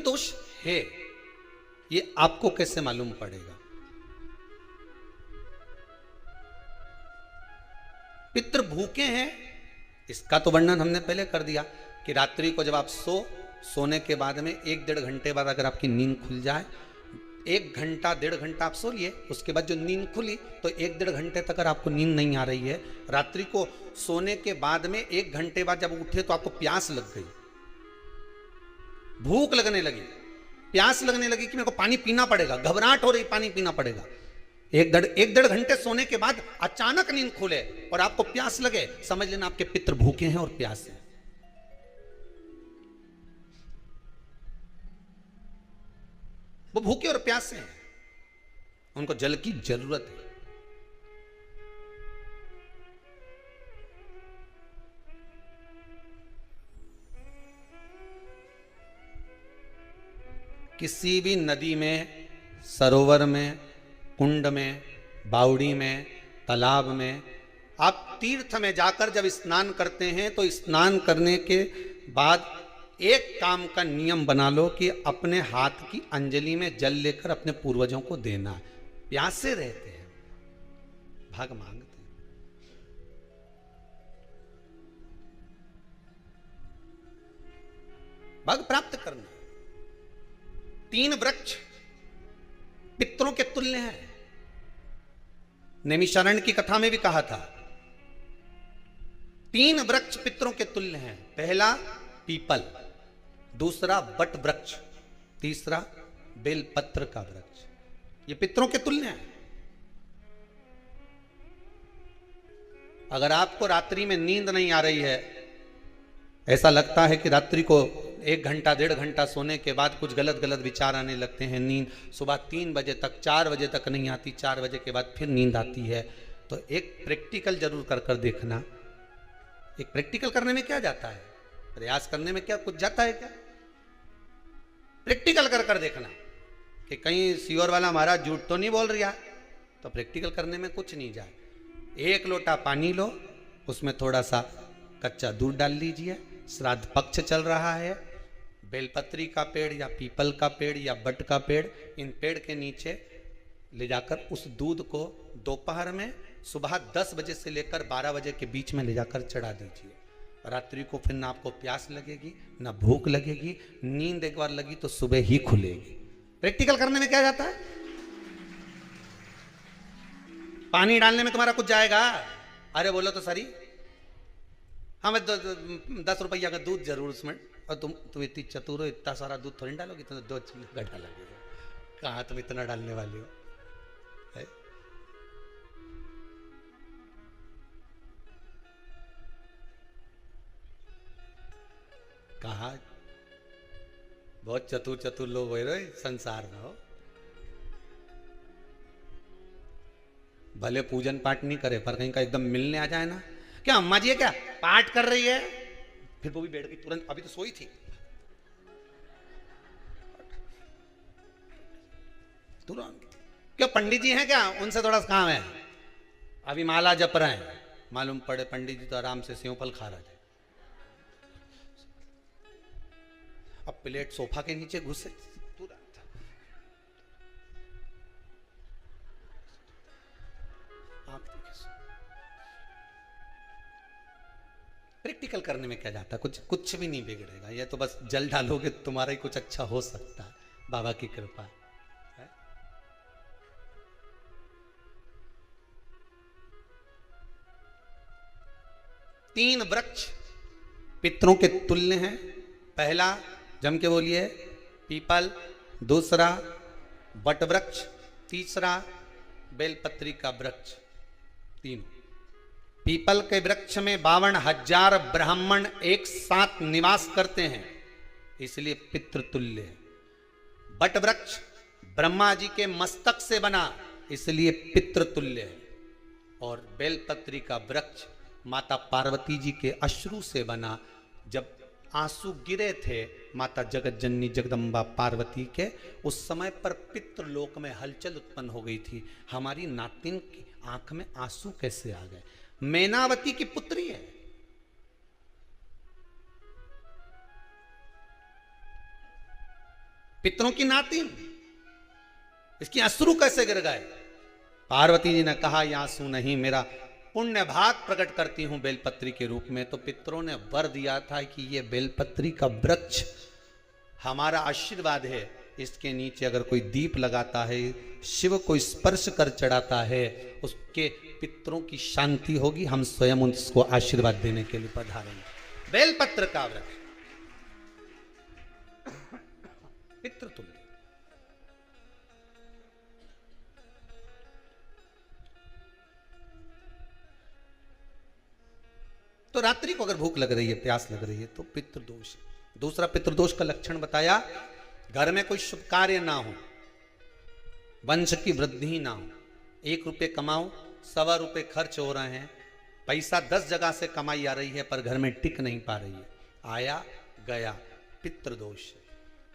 पितृदोष है, ये आपको कैसे मालूम पड़ेगा? पितृ भूखे हैं, इसका तो वर्णन हमने पहले कर दिया कि रात्रि को जब आप सोने के बाद में 1-1.5 घंटे बाद अगर आपकी नींद खुल जाए, 1 घंटा 1.5 घंटा आप सो लिए, उसके बाद जो नींद खुली तो 1-1.5 घंटे तक अगर आपको नींद नहीं आ रही है, रात्रि को सोने के बाद में 1 घंटे बाद जब उठे तो आपको प्यास लग गई, भूख लगने लगी, प्यास लगने लगी कि मेरे को पानी पीना पड़ेगा, घबराहट हो रही, पानी पीना पड़ेगा। 1-1.5 घंटे सोने के बाद अचानक नींद खुले और आपको प्यास लगे, समझ लेना आपके पितृ भूखे हैं और प्यास है। वो भूखे और प्यासे हैं, उनको जल की जरूरत है। किसी भी नदी में, सरोवर में, कुंड में, बावड़ी में, तालाब में, आप तीर्थ में जाकर जब स्नान करते हैं तो स्नान करने के बाद एक काम का नियम बना लो कि अपने हाथ की अंजलि में जल लेकर अपने पूर्वजों को देना। प्यासे रहते हैं, भाग मांगते हैं। भाग प्राप्त करना। 3 वृक्ष पितरों के तुल्य हैं। नैमिषारण्य की कथा में भी कहा था 3 वृक्ष पितरों के तुल्य हैं। पहला पीपल, दूसरा बट वृक्ष, तीसरा बेलपत्र का वृक्ष। ये पितरों के तुल्य हैं। अगर आपको रात्रि में नींद नहीं आ रही है, ऐसा लगता है कि रात्रि को 1 घंटा 1.5 घंटा सोने के बाद कुछ गलत गलत विचार आने लगते हैं, नींद सुबह 3 बजे तक 4 बजे तक नहीं आती, 4 बजे के बाद फिर नींद आती है, तो एक प्रैक्टिकल जरूर कर देखना। एक प्रैक्टिकल करने में क्या जाता है, प्रयास करने में क्या कुछ जाता है क्या? प्रैक्टिकल कर देखना कि कहीं सियोर वाला महाराज झूठ तो नहीं बोल रहा, तो प्रैक्टिकल करने में कुछ नहीं जाए। 1 लोटा पानी लो, उसमें थोड़ा सा कच्चा दूध डाल लीजिए, श्राद्ध पक्ष चल रहा है, बेलपत्री का पेड़ या पीपल का पेड़ या बट का पेड़, इन पेड़ के नीचे ले जाकर उस दूध को दोपहर में सुबह 10 बजे से लेकर 12 बजे के बीच में ले जाकर चढ़ा दीजिए। रात्रि को फिर ना आपको प्यास लगेगी ना भूख लगेगी, नींद एक बार लगी तो सुबह ही खुलेगी। प्रैक्टिकल करने में क्या जाता है? पानी डालने में तुम्हारा कुछ जाएगा? अरे बोलो तो सरी, हमें 10 रुपया का दूध जरूर उसमें, और तुम इतनी चतुर हो, इतना सारा दूध थोड़ी डालोगी, तो 2 गड्ढा लगेगा। कहाँ तुम इतना डालने वाली हो? है? कहा बहुत चतुर चतुर लोग हो रहे संसार में हो, भले पूजन पाठ नहीं करे पर कहीं का एकदम मिलने आ जाए ना, क्या अम्मा जी है क्या पाठ कर रही है, फिर वो भी बैठ गई तुरंत, अभी तो सोई थी तुरंत। क्या पंडित जी हैं क्या, उनसे थोड़ा सा काम है, अभी माला जप रहे हैं, मालूम पड़े पंडित जी तो आराम से सेव फल खा रहे थे, अब प्लेट सोफा के नीचे घुसे तुरंत। प्रैक्टिकल करने में क्या जाता, कुछ भी नहीं बिगड़ेगा, ये तो बस जल डालोगे तुम्हारा ही कुछ अच्छा हो सकता है, बाबा की कृपा है। तीन वृक्ष पितरों के तुल्य हैं। पहला जम के बोलिए पीपल, दूसरा बट वृक्ष, तीसरा बेलपत्री का वृक्ष। तीनों पीपल के वृक्ष में 52,000 ब्राह्मण एक साथ निवास करते हैं, इसलिए पितृतुल्य है। बट वृक्ष ब्रह्मा जी के मस्तक से बना, इसलिए पितृतुल्य है। और बेलपत्री का वृक्ष माता पार्वती जी के अश्रु से बना, जब आंसू गिरे थे माता जगत जननी जगदम्बा पार्वती के, उस समय पर पितृलोक में हलचल उत्पन्न हो गई थी, हमारी नातिन की आंख में आंसू कैसे आ गए। मैनावती की पुत्री है, पितरों की नातिन, इसकी अश्रु कैसे गिर गए। पार्वती जी ने कहा ये आंसू नहीं, मेरा पुण्य भाग प्रकट करती हूं बेलपत्री के रूप में। तो पितरों ने वर दिया था कि ये बेलपत्री का वृक्ष हमारा आशीर्वाद है, इसके नीचे अगर कोई दीप लगाता है, शिव को स्पर्श कर चढ़ाता है, उसके पितरों की शांति होगी, हम स्वयं उसको आशीर्वाद देने के लिए पधारेंगे। बेलपत्र का वृक्ष पितृ तुल्य। तो रात्रि को अगर भूख लग रही है, प्यास लग रही है, तो पितृदोष है। दूसरा पितृदोष का लक्षण बताया, घर में कोई शुभ कार्य ना हो, वंश की वृद्धि ना हो, 1 रुपये कमाओ, 1.25 रुपये खर्च हो रहे हैं, पैसा 10 जगह से कमाई आ रही है पर घर में टिक नहीं पा रही है, आया गया, पितृदोष।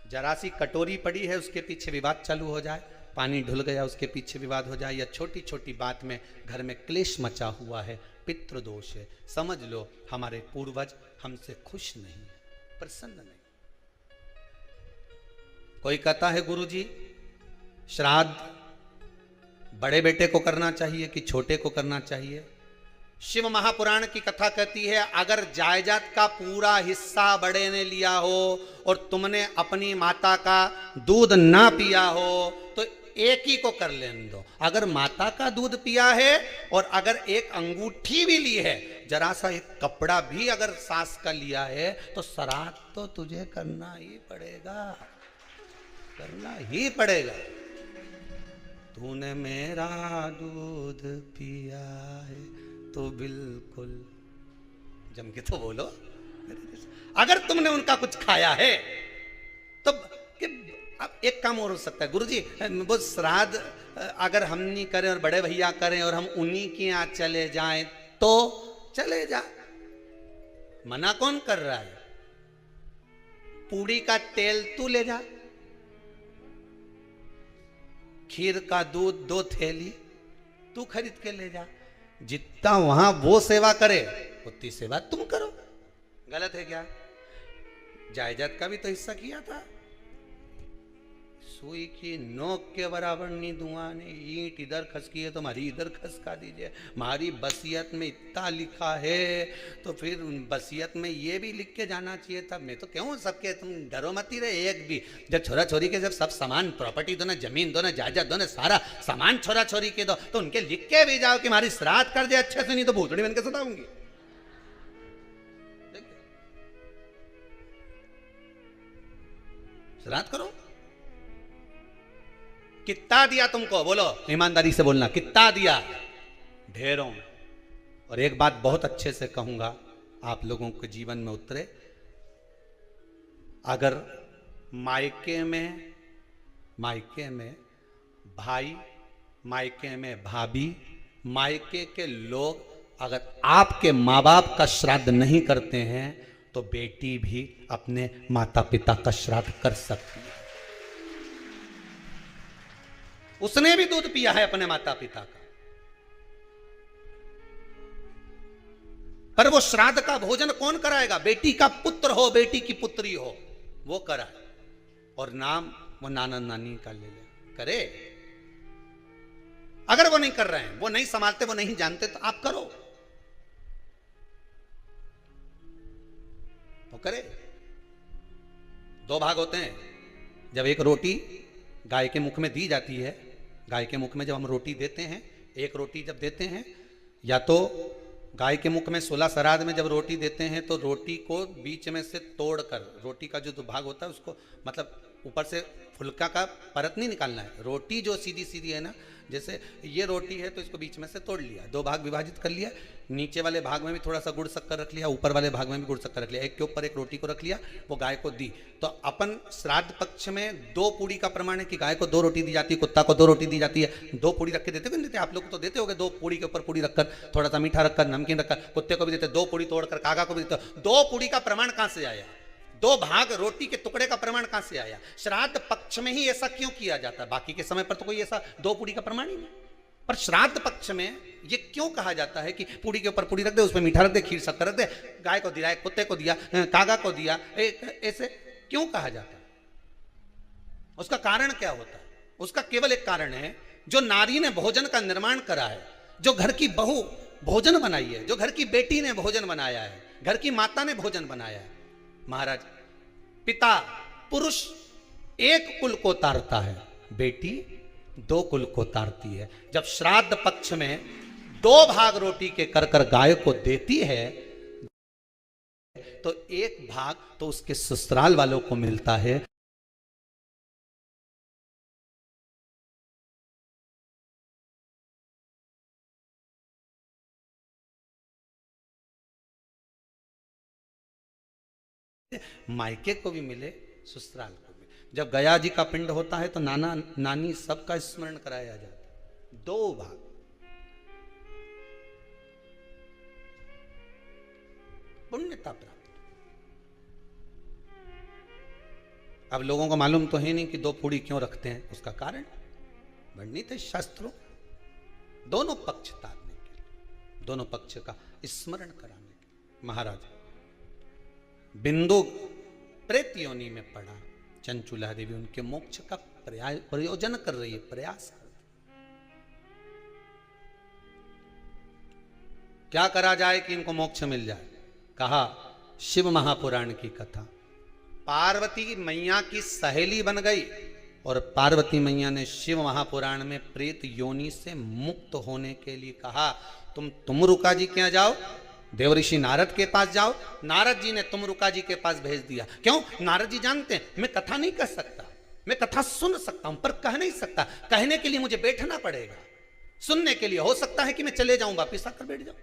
जरा सी कटोरी पड़ी है उसके पीछे विवाद चालू हो जाए, पानी ढुल गया उसके पीछे विवाद हो जाए, या छोटी छोटी बात में घर में क्लेश मचा हुआ है, पितृदोष है। समझ लो हमारे पूर्वज हमसे खुश नहीं है, प्रसन्न नहीं। कोई कहता है गुरुजी श्राद्ध बड़े बेटे को करना चाहिए कि छोटे को करना चाहिए। शिव महापुराण की कथा कहती है, अगर जायदाद का पूरा हिस्सा बड़े ने लिया हो और तुमने अपनी माता का दूध ना पिया हो तो एक ही को कर लेने दो। अगर माता का दूध पिया है और अगर एक अंगूठी भी ली है, जरा सा एक कपड़ा भी अगर सास का लिया है, तो श्राद्ध तो तुझे करना ही पड़ेगा, करना ही पड़ेगा। तूने मेरा दूध पिया है तो बिल्कुल जम के तो बोलो। अगर तुमने उनका कुछ खाया है तो अब एक काम और हो सकता है, गुरुजी वो श्राद्ध अगर हम नहीं करें और बड़े भैया करें और हम उन्हीं के यहाँ चले जाएं तो चले जा, मना कौन कर रहा है। पूड़ी का तेल तू ले जा, खीर का दूध 2 थैली तू खरीद के ले जा, जितना वहां वो सेवा करे उतनी सेवा तुम करो। गलत है क्या? जायदाद का भी तो हिस्सा किया था। सुई की नोक के बराबर नहीं दूंगा, नहीं ईंट इधर खसकी है तो हमारी इधर खसका दीजिए। हमारी बसियत में इतना लिखा है तो फिर बसियत में ये भी लिख के जाना चाहिए था। मैं तो क्यों सबके, तुम डरो मत ही रहे एक भी। जब छोरा छोरी के जब सब सामान प्रॉपर्टी दो ना, जमीन दो ना, जायदाद दो ना, सारा सामान छोरा छोरी के दो, तो उनके लिख के भी जाओ कि हमारी श्राद्ध कर दे अच्छे से, नहीं तो भूतड़ी बन के सताऊंगी। श्राद्ध करो। कितना दिया तुमको, बोलो ईमानदारी से बोलना, कितना दिया? ढेरों। और एक बात बहुत अच्छे से कहूंगा, आप लोगों के जीवन में उतरे। अगर मायके में भाई, मायके में भाभी, मायके के लोग अगर आपके माँ बाप का श्राद्ध नहीं करते हैं तो बेटी भी अपने माता पिता का श्राद्ध कर सकती है। उसने भी दूध पिया है अपने माता पिता का, पर वो श्राद्ध का भोजन कौन कराएगा? बेटी का पुत्र हो, बेटी की पुत्री हो, वो कराए। और नाम वो नाना नानी का ले ले करे। अगर वो नहीं कर रहे हैं, वो नहीं संभालते, वो नहीं जानते, तो आप करो, वो करे। 2 भाग होते हैं। जब एक रोटी गाय के मुख में दी जाती है, गाय के मुख में जब हम रोटी देते हैं, एक रोटी जब देते हैं, या तो गाय के मुख में 16 श्राद्ध में जब रोटी देते हैं तो रोटी को बीच में से तोड़कर, रोटी का जो भाग होता है उसको, मतलब ऊपर से फुलका का परत नहीं निकालना है। रोटी जो सीधी सीधी है ना, जैसे ये रोटी है तो इसको बीच में से तोड़ लिया, 2 भाग विभाजित कर लिया, नीचे वाले भाग में भी थोड़ा सा गुड़ शक्कर रख लिया, ऊपर वाले भाग में भी गुड़ शक्कर रख लिया, एक के ऊपर एक रोटी को रख लिया, वो गाय को दी। तो अपन श्राद्ध पक्ष में 2 पूड़ी का प्रमाण है कि गाय को 2 रोटी दी जाती है, कुत्ता को 2 रोटी दी जाती है। 2 पूड़ी रख के देते हो देते, आप लोग तो देते होगे, 2 पूड़ी के ऊपर पूड़ी रखकर, थोड़ा सा मीठा रखकर, नमकीन रखकर, कुत्ते को भी देते, 2 पूड़ी तोड़कर कागा को भी देते। 2 पूड़ी का प्रमाण कहां से आया? 2 भाग रोटी के टुकड़े का प्रमाण कहां से आया? श्राद्ध पक्ष में ही ऐसा क्यों किया जाता है? बाकी के समय पर तो कोई ऐसा 2 पूड़ी का प्रमाण ही नहीं, पर श्राद्ध पक्ष में ये क्यों कहा जाता है कि पूड़ी के ऊपर पूड़ी रख दे, उसमें मीठा रख दे, खीर शक्कर रख दे, गाय को दिया, कुत्ते को दिया, कागा को दिया, ऐसे क्यों कहा जाता है? उसका कारण क्या होता है? उसका केवल एक कारण है, जो नारी ने भोजन का निर्माण करा है, जो घर की बहू भोजन बनाई है, जो घर की बेटी ने भोजन बनाया है, घर की माता ने भोजन बनाया है। महाराज, पिता पुरुष एक कुल को तारता है, बेटी 2 कुल को तारती है। जब श्राद्ध पक्ष में 2 भाग रोटी के कर गाय को देती है, तो 1 भाग तो उसके ससुराल वालों को मिलता है। मायके को भी मिले, ससुराल को भी। जब गया जी का पिंड होता है तो नाना नानी सबका स्मरण कराया जाता है। 2 भाग। पुण्यता प्राप्त। अब लोगों को मालूम तो है नहीं कि 2 पूड़ी क्यों रखते हैं, उसका कारण वर्णित है शास्त्रों। दोनों पक्ष तारने के लिए, दोनों पक्ष का स्मरण कराने के लिए। महाराज, बिंदु प्रेत योनि में पड़ा, चंचुला देवी उनके मोक्ष का प्रयोजन कर रही है, प्रयास कर रही। क्या करा जाए कि इनको मोक्ष मिल जाए? कहा शिव महापुराण की कथा। पार्वती मैया की सहेली बन गई और पार्वती मैया ने शिव महापुराण में प्रेत योनि से मुक्त होने के लिए कहा, तुम रुका जी के यहाँ जाओ, देवऋषि नारद के पास जाओ। नारद जी ने तुमरुका जी के पास भेज दिया। क्यों? नारद जी जानते हैं मैं कथा नहीं कह सकता, मैं कथा सुन सकता हूं पर कह नहीं सकता। कहने के लिए मुझे बैठना पड़ेगा, सुनने के लिए हो सकता है कि मैं चले जाऊं, वापिस आकर बैठ जाऊं।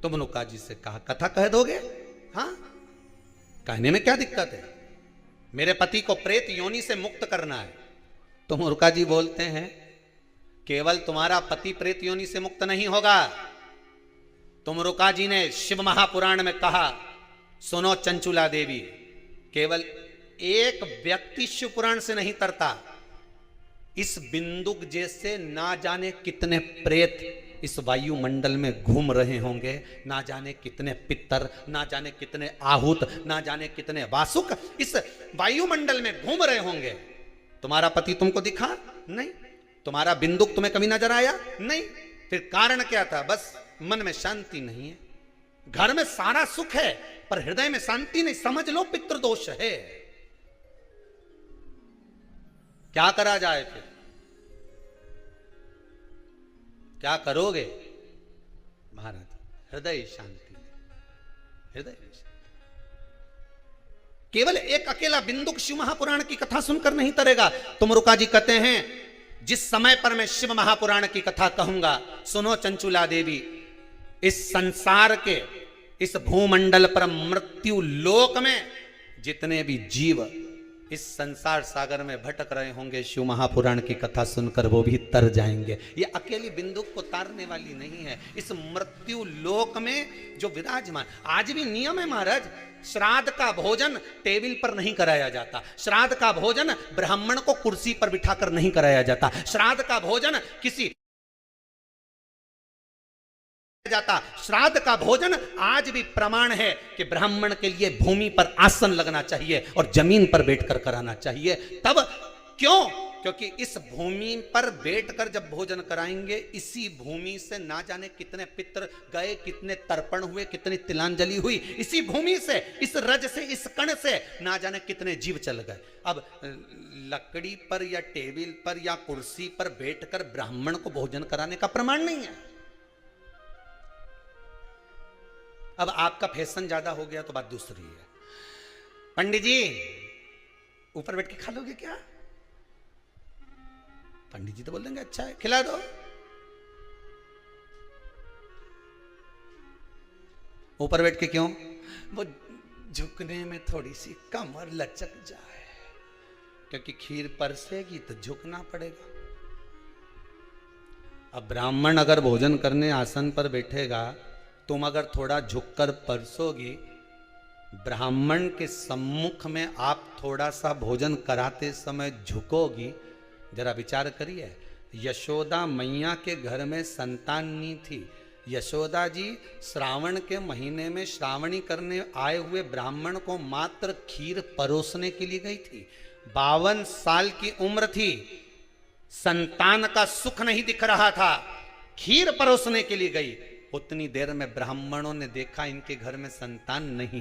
तुमरुका जी से कहा कथा कह दोगे? हाँ, कहने में क्या दिक्कत है, मेरे पति को प्रेत योनि से मुक्त करना है। तुमरुका जी बोलते हैं केवल तुम्हारा पति प्रेत योनि से मुक्त नहीं होगा। तुमरुका जी ने शिव महापुराण में कहा, सुनो चंचुला देवी, केवल एक व्यक्ति शिव पुराण से नहीं तरता, इस बिंदुक जैसे ना जाने कितने प्रेत इस वायुमंडल में घूम रहे होंगे, ना जाने कितने पितर, ना जाने कितने आहूत, ना जाने कितने वासुक इस वायुमंडल में घूम रहे होंगे। तुम्हारा पति तुमको दिखा नहीं, तुम्हारा बिंदुक तुम्हें कभी नजर आया नहीं, फिर कारण क्या था? बस मन में शांति नहीं है, घर में सारा सुख है पर हृदय में शांति नहीं, समझ लो पितृदोष है। क्या करा जाए? फिर क्या करोगे? महाराज, हृदय शांति, हृदय शांति। केवल एक अकेला बिंदुक शिव महापुराण की कथा सुनकर नहीं तरेगा। तुमरुका जी कहते हैं जिस समय पर मैं शिव महापुराण की कथा कहूंगा, सुनो चंचुला देवी, इस संसार के इस भूमंडल पर मृत्यु लोक में जितने भी जीव इस संसार सागर में भटक रहे होंगे, शिव महापुराण की कथा सुनकर वो भी तर जाएंगे। ये अकेली बिंदुक को तारने वाली नहीं है, इस मृत्यु लोक में जो विराजमान। आज भी नियम है महाराज, श्राद्ध का भोजन टेबल पर नहीं कराया जाता, श्राद्ध का भोजन ब्राह्मण को कुर्सी पर बिठाकर नहीं कराया जाता, श्राद्ध का भोजन किसी जाता। श्राद्ध का भोजन आज भी प्रमाण है कि ब्राह्मण के लिए भूमि पर आसन लगना चाहिए और जमीन पर बैठकर कराना चाहिए। तब क्यों? क्योंकि इस भूमि पर बैठकर जब भोजन कराएंगे, इसी भूमि से ना जाने कितने पितर गए, कितने तर्पण हुए, कितनी तिलांजलि हुई, इसी भूमि से, इस रज से, इस कण से ना जाने कितने जीव चल गए। अब लकड़ी पर या टेबल पर या कुर्सी पर बैठकर ब्राह्मण को भोजन कराने का प्रमाण नहीं है। अब आपका फैशन ज्यादा हो गया तो बात दूसरी है। पंडित जी ऊपर बैठ के खा लोगे क्या? पंडित जी तो बोल देंगे अच्छा है, खिला दो। ऊपर बैठ के क्यों? वो झुकने में थोड़ी सी कमर लचक जाए, क्योंकि खीर परसेगी तो झुकना पड़ेगा। अब ब्राह्मण अगर भोजन करने आसन पर बैठेगा, तुम अगर थोड़ा झुककर परसोगी, ब्राह्मण के सम्मुख में आप थोड़ा सा भोजन कराते समय झुकोगी, जरा विचार करिए। यशोदा मैया के घर में संतान नहीं थी, यशोदा जी श्रावण के महीने में श्रावणी करने आए हुए ब्राह्मण को मात्र खीर परोसने के लिए गई थी। 52 साल की उम्र थी, संतान का सुख नहीं दिख रहा था, खीर परोसने के लिए गई। उतनी देर में ब्राह्मणों ने देखा इनके घर में संतान नहीं।